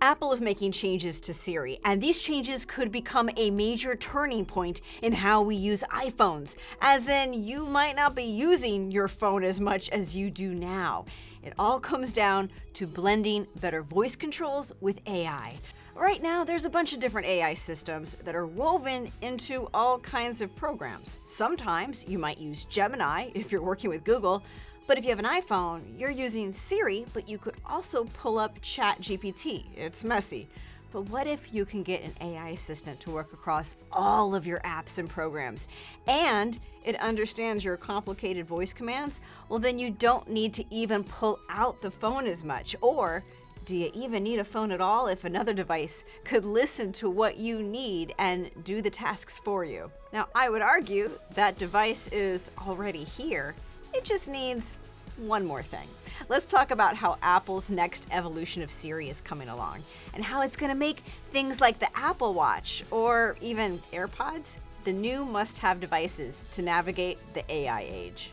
Apple is making changes to Siri, and these changes could become a major turning point in how we use iPhones, as in you might not be using your phone as much as you do now. It all comes down to blending better voice controls with AI. Right now, there's a bunch of different AI systems that are woven into all kinds of programs. Sometimes you might use Gemini if you're working with Google, but if you have an iPhone, you're using Siri, but you could also pull up ChatGPT. It's messy. But what if you can get an AI assistant to work across all of your apps and programs, and it understands your complicated voice commands? Well, then you don't need to even pull out the phone as much. Or do you even need a phone at all if another device could listen to what you need and do the tasks for you? Now, I would argue that device is already here. It just needs one more thing. Let's talk about how Apple's next evolution of Siri is coming along and how it's going to make things like the Apple Watch or even AirPods the new must-have devices to navigate the AI age.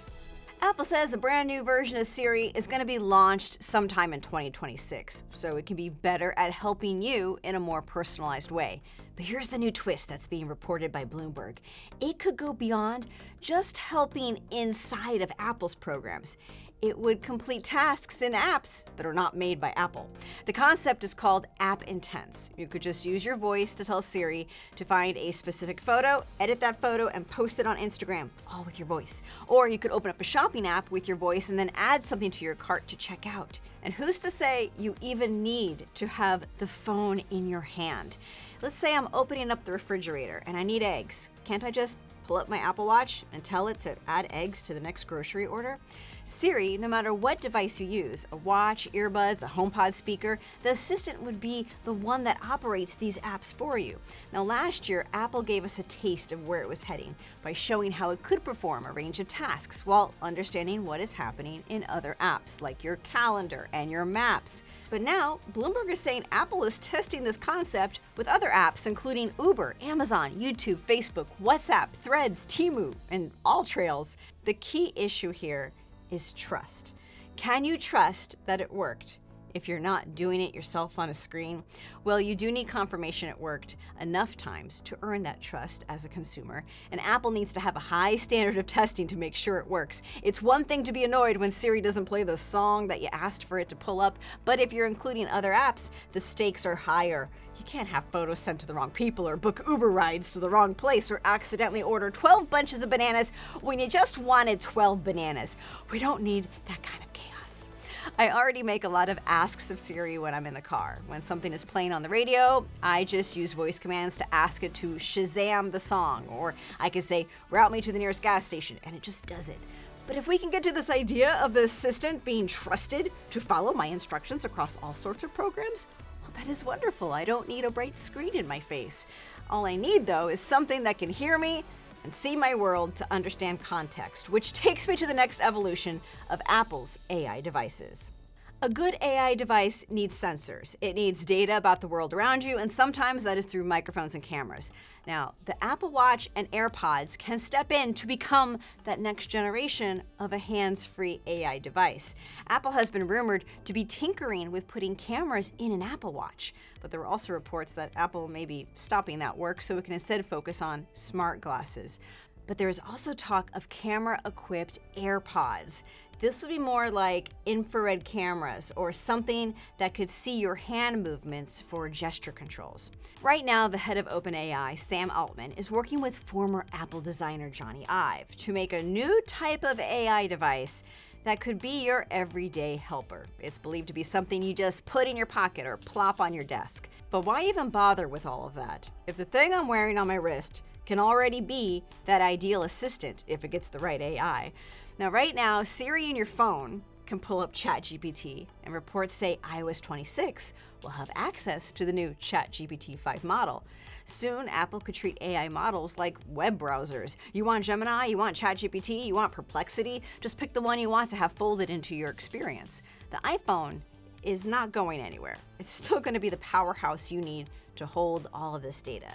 Apple says a brand new version of Siri is going to be launched sometime in 2026, so it can be better at helping you in a more personalized way. But here's the new twist that's being reported by Bloomberg. It could go beyond just helping inside of Apple's programs. It would complete tasks in apps that are not made by Apple. The concept is called App Intents. You could just use your voice to tell Siri to find a specific photo, edit that photo, and post it on Instagram, all with your voice. Or you could open up a shopping app with your voice and then add something to your cart to check out. And who's to say you even need to have the phone in your hand? Let's say I'm opening up the refrigerator and I need eggs. Can't I just pull up my Apple Watch and tell it to add eggs to the next grocery order? Siri, no matter what device you use, a watch, earbuds, a HomePod speaker, the assistant would be the one that operates these apps for you. Now, last year, Apple gave us a taste of where it was heading by showing how it could perform a range of tasks while understanding what is happening in other apps like your calendar and your maps. But now, Bloomberg is saying Apple is testing this concept with other apps, including Uber, Amazon, YouTube, Facebook, WhatsApp, Threads, Temu, and AllTrails. The key issue here is trust. Can you trust that it worked if you're not doing it yourself on a screen? Well, you do need confirmation it worked enough times to earn that trust as a consumer, and Apple needs to have a high standard of testing to make sure it works. It's one thing to be annoyed when Siri doesn't play the song that you asked for it to pull up, but if you're including other apps, the stakes are higher. You can't have photos sent to the wrong people or book Uber rides to the wrong place or accidentally order 12 bunches of bananas when you just wanted 12 bananas. We don't need that kind of chaos. I already make a lot of asks of Siri when I'm in the car. When something is playing on the radio, I just use voice commands to ask it to Shazam the song, or I can say, route me to the nearest gas station, and it just does it. But if we can get to this idea of the assistant being trusted to follow my instructions across all sorts of programs, well, that is wonderful. I don't need a bright screen in my face. All I need, though, is something that can hear me and see my world to understand context, which takes me to the next evolution of Apple's AI devices. A good AI device needs sensors. It needs data about the world around you, and sometimes that is through microphones and cameras. Now, the Apple Watch and AirPods can step in to become that next generation of a hands-free AI device. Apple has been rumored to be tinkering with putting cameras in an Apple Watch, but there are also reports that Apple may be stopping that work so it can instead focus on smart glasses. But there is also talk of camera-equipped AirPods. This would be more like infrared cameras or something that could see your hand movements for gesture controls. Right now, the head of OpenAI, Sam Altman, is working with former Apple designer Jony to make a new type of AI device that could be your everyday helper. It's believed to be something you just put in your pocket or plop on your desk. But why even bother with all of that if the thing I'm wearing on my wrist can already be that ideal assistant if it gets the right AI? Now, right now, Siri in your phone can pull up ChatGPT, and reports say iOS 26 will have access to the new ChatGPT 5 model. Soon, Apple could treat AI models like web browsers. You want Gemini, you want ChatGPT, you want Perplexity, just pick the one you want to have folded into your experience. The iPhone is not going anywhere. It's still going to be the powerhouse you need to hold all of this data.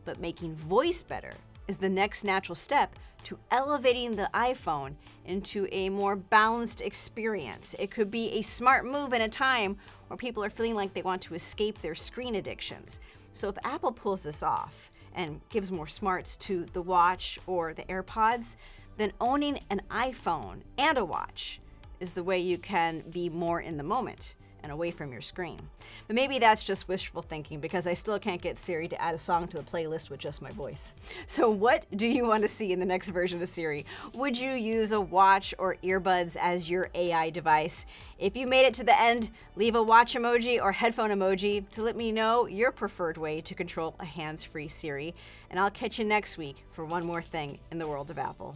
But making voice better is the next natural step to elevating the iPhone into a more balanced experience. It could be a smart move in a time where people are feeling like they want to escape their screen addictions. So if Apple pulls this off and gives more smarts to the watch or the AirPods, then owning an iPhone and a watch is the way you can be more in the moment and away from your screen. But maybe that's just wishful thinking, because I still can't get Siri to add a song to the playlist with just my voice. So what do you want to see in the next version of Siri? Would you use a watch or earbuds as your AI device? If you made it to the end, leave a watch emoji or headphone emoji to let me know your preferred way to control a hands-free Siri. And I'll catch you next week for one more thing in the world of Apple.